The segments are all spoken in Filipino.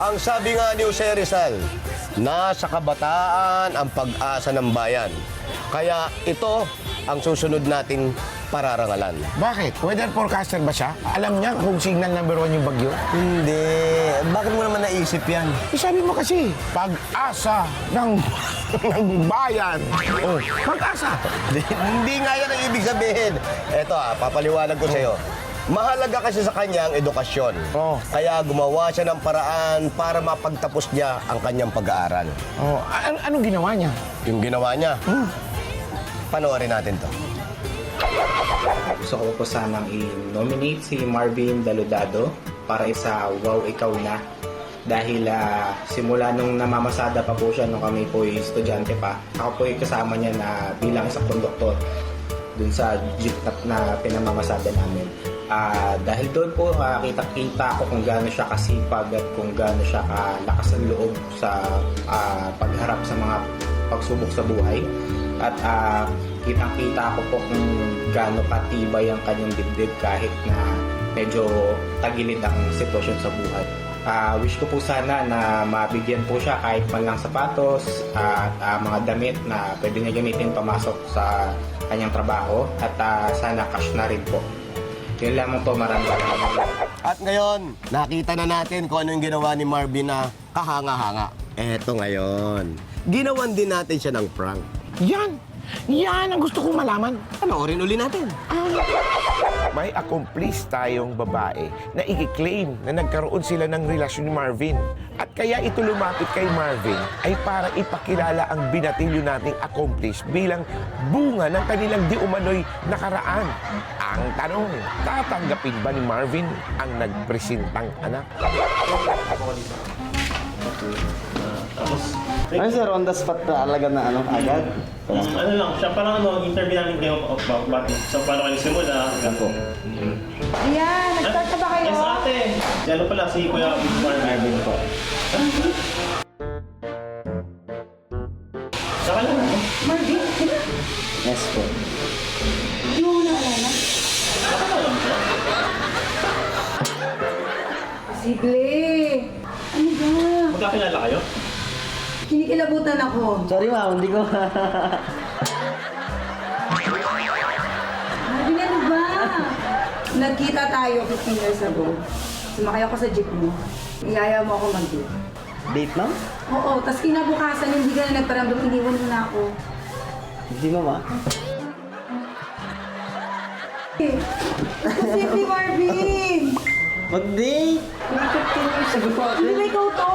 Ang sabi nga ni Jose Rizal, nasa kabataan ang pag-asa ng bayan. Kaya ito ang susunod nating pararangalan. Bakit? Weather forecaster ba siya? Alam niya kung signal number 1 yung bagyo? Hindi. Bakit mo naman naisip yan? Sabi mo kasi, pag-asa ng, ng bayan. Oh, pag-asa. Hindi nga yan ang ibig sabihin. Eto papaliwanag ko sa'yo. Mahalaga kasi sa kanya ang edukasyon. Oh. Kaya gumawa siya ng paraan para mapagtapos niya ang kanyang pag-aaral. Oh, anong ginawa niya? Yung ginawa niya, panoorin natin to. Gusto ko po sanang i-nominate si Marvin Daludado para sa Wow Ikaw Na. Dahil simula nung namamasada pa po siya nung kami po estudyante pa, ako po kasama niya na bilang isang konduktor dun sa jeep na pinamamasada namin. Dahil doon po kita ko kung gaano siya kasipag at kung gaano siya kalakas ang loob sa pagharap sa mga pagsubok sa buhay. At kitang-kita ko po kung gaano katibay ang kanyang dibdib kahit na medyo tagilid ang sitwasyon sa buhay. Wish ko po sana na mabigyan po siya kahit man lang sapatos at mga damit na pwede niya gamitin pamasok sa kanyang trabaho at sana cash na rin po. Yun lamang po, maraming salamat. At ngayon, nakita na natin kung ano yung ginawa ni Marvin na kahanga-hanga. Eto ngayon. Ginawan din natin siya ng prank. Yan! Yan ang gusto kong malaman. Panoorin uli natin. May accomplice tayong babae na i-claim na nagkaroon sila ng relasyon ni Marvin. At kaya ito lumapit kay Marvin ay para ipakilala ang binatilyo nating accomplice bilang bunga ng kanilang di umano'y nakaraan. Ang tanong, tatanggapin ba ni Marvin ang nagpresentang anak? Ano sir, on the spot na alaga na agad? Ano lang, siya parang interview namin kayo about so paano kayo simula. Ako. Ayan, nag-start na ba kayo? Yes, ate. Diyan pala si Kuya Marvin po. Saka lang ano? Marvin, sila? Yes po. Hindi mo naalala? Saka lang siya. Posible. Ano ba? Magkakilala kayo? Kinikilabutan ako. Sorry ma'am, hindi ko. Marvin, ano ba? Nagkita tayo 15 years ago. Sumakay ako sa jeep mo. Iyaya mo ako mag-date. Date ma'am? Oo, tas kinabukasan hindi ka na nagparamdam, iniwan mo na ako. Hindi ma'am ah. Posible, Marvin! Mag-date! 15 years ago po. Hindi ba ikaw to?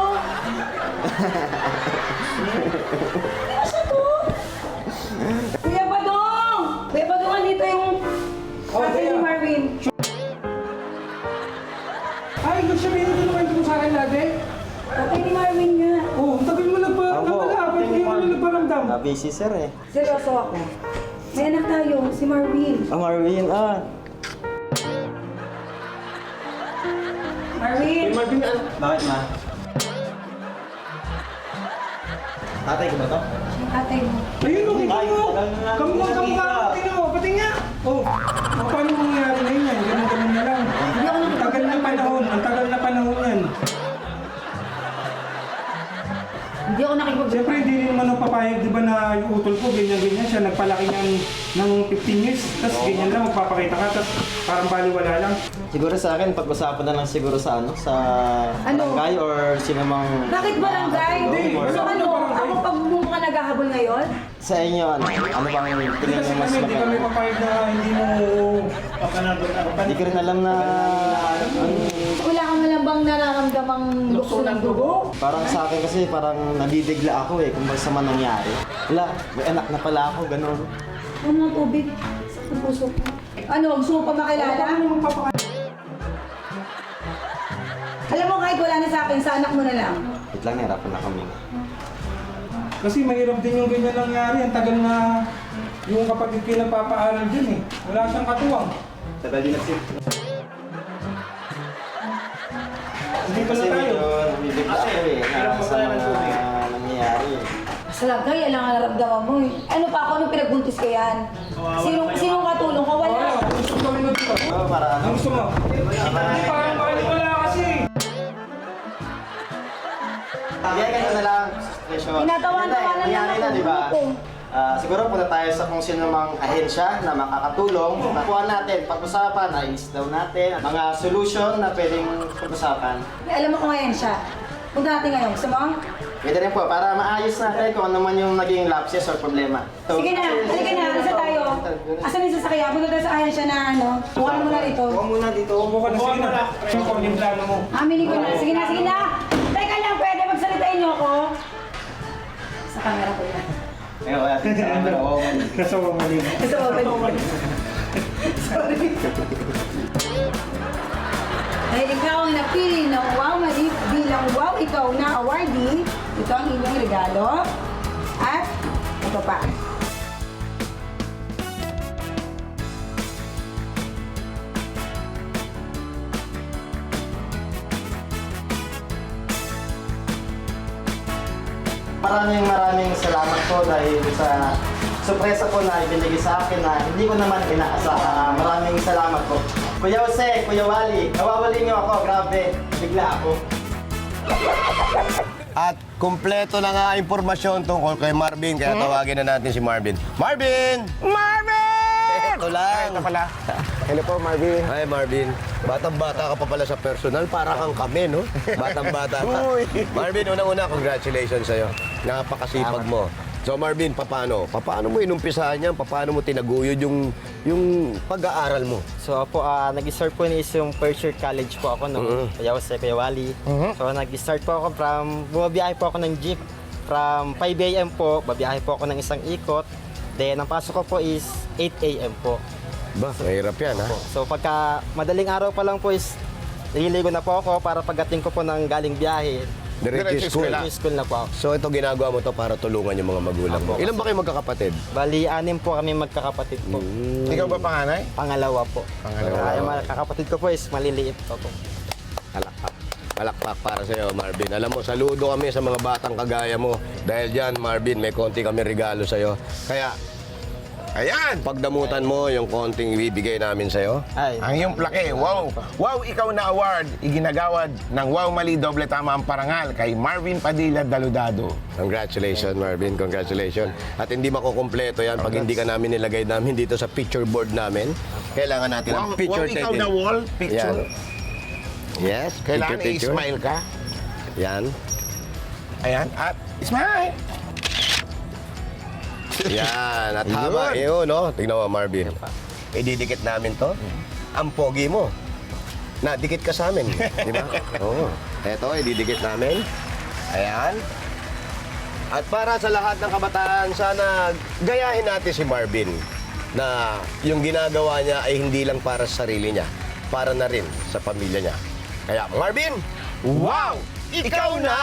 Asa to? Kuya Badong! Kuya Badong, andito yung ate ni Marvin. Ay, gusto sabihin mo naman kung sa akin lagi? Ate ni Marvin nga. Oo, ang tagal mo nagparamdam. Hindi mo nagparamdam. Busy sir eh. Seryoso ako. May anak tayo, si Marvin. Marvin, Marvin! Marvin, Bakit ma? Tatay ko ba to? Yung tatay mo. ayun mo, tingnan Ay, mo. tagal na natin Kamukha, nakita. tingnan mo, pati nga. Oh, paano mangyayari na yun yan? Ganun na lang. Hindi ako Ang tagal na panahon, ang tagal na panahon yan. Hindi ako nakipag- Siyempre, hindi rin naman ang papayag, di ba, na yung utol ko, ganyan-ganyan siya, nagpalaki ng 15 years, tapos ganyan lang, magpapakita ka, tapos parang baliwala lang. Siguro sa akin, pag-usapan na lang siguro sa sa barangay or sinamang... Bakit barangay? Hindi, So wala ano, akong barangay. ako pag ka naghahabol ngayon? Sa inyo, ano bang Hindi tingin kasi mo mas kami, hindi kami maganda? papayag na hindi mo Hindi ko rin alam na... Wala ka man lang bang nararamdamang lukso ng dugo? Parang sa akin kasi parang nabibigla ako kung basta man nangyari. Wala, may anak na pala ako, gano'n. Ano ng tubig? Sa puso ko. Ano, gusto mo pa makilala? Alam mo, kahit wala na sa akin, sa anak mo na lang. Wait lang, nahirapan na kami. Kasi mahirap din yung ganyan nangyari. Ang tagal na yung kapag pinapapaaral dyan eh. Wala siyang katuwang. Tagal din nagsip. Hindi pa na Kasi tayo. medyo nabibigla ako na sa mga nangyayari. Sa lagay, alam nga naramdaman mo eh. Ano pa ako nung pinagbuntis ka yan? Sinong katulong ko? Wala. Oo, gusto ko kami mag-iba. Oo, para ano? Ang gusto mo? Hindi, parang wala kasi. Kaya ganito na lang. Situation. Tinatawa-tawanan Nangyari lang na, ako. di ba? Oo. Siguro punta tayo sa kung sino mang ahensya na makakatulong. Nakuha natin, pag-usapan, na-list daw natin, mga solution na pwedeng pag-usapan. Alam mo kung ngayon siya. Punta natin ngayon. Gusto mo? Pwede rin po, para maayos natin kung ano man yung naging lapses or problema. So, Sige na, halika na. Isa tayo. Asan yung sasakyan? Punta tayo sa ayan siya na ano. Bukan mo na rito. Kuha muna dito. Buka na, sige na. Ayun ko, yung plano mo. Aminin ko na. Sige na, sige na. Teka lang, pwede magsalitain niyo ako. Sa camera ko yan. Ayun, wala natin sa camera. Oo, man. Nasa mali. Gusto mo ba? Sorry. Ay, ikaw ang napili ng Wow Mali bilang Wow Ikaw na awardee. Ito ang inyong regalo. At ito pa. Maraming salamat po dahil sa sorpresa po na ibinigay sa akin na hindi ko naman inaasahan. Maraming salamat po. Kuya Jose, Kuya Wally, nawawali niyo ako, grabe. Bigla ako. At kumpleto na nga impormasyon tungkol kay Marvin, kaya tawagin na natin si Marvin. Marvin! Marvin! Ito lang. Ito pala. Hello po, Marvin. Hi Marvin, batang-bata ka pa pala sa personal, para kang kami, no? Batang-bata ka. Uy. Marvin, unang-una, congratulations sa'yo. Napakasipag mo. So Marvin, paano mo inumpisahan yan? Paano mo tinaguyod yung pag-aaral mo? So po, nag-start po is yung first year college po ako nung Kuya Jose, Kuya Wally. So nag-start po ako bumabiyahe po ako ng jeep. From 5 a.m. po, babiyahe po ako ng isang ikot. Then, ang pasok ko po is 8 a.m. po. Ba, mahirap yan, ha? So pagka madaling araw pa lang po is nililigo na po ako para pagdating ko po ng galing biyahe. Diretso school. School na po ako. So ito ginagawa mo to para tulungan yung mga magulang mo. Ilan ba kayo magkakapatid? Bali, 6 po kami magkakapatid po. Ikaw ba panganay? Pangalawa po. Pangalawa. Yung mga kakapatid ko po is maliliit po po. Palakpak. Palakpak para sa iyo, Marvin. Alam mo, saludo kami sa mga batang kagaya mo. Dahil dyan, Marvin, may konti kami regalo sa iyo. Kaya, Ayan! pagdamutan mo yung konting ibibigay namin sa iyo. Ay, Ang iyong plake, wow! Wow, ikaw na award, iginagawad ng Wow Mali Doble Tama ang parangal kay Marvin Padilla Daludado. Congratulations, Marvin. Congratulations. At hindi makukumpleto yan pag hindi ka namin nilagay namin dito sa picture board namin. Kailangan natin ang Wow, picture ikaw taking. na wall picture. Yes, Kailangan picture. i-smile ka. Yan. Ayan, at smile! Yan. At haba, yun, no? Tignan mo, Marvin. Ididikit namin to. Ang pogi mo. Nadikit ka sa amin. Di ba? Oo. Eto, ididikit namin. Ayan. At para sa lahat ng kabataan, sana gayahin natin si Marvin na yung ginagawa niya ay hindi lang para sa sarili niya, para na rin sa pamilya niya. Kaya, Marvin, wow! Ikaw na!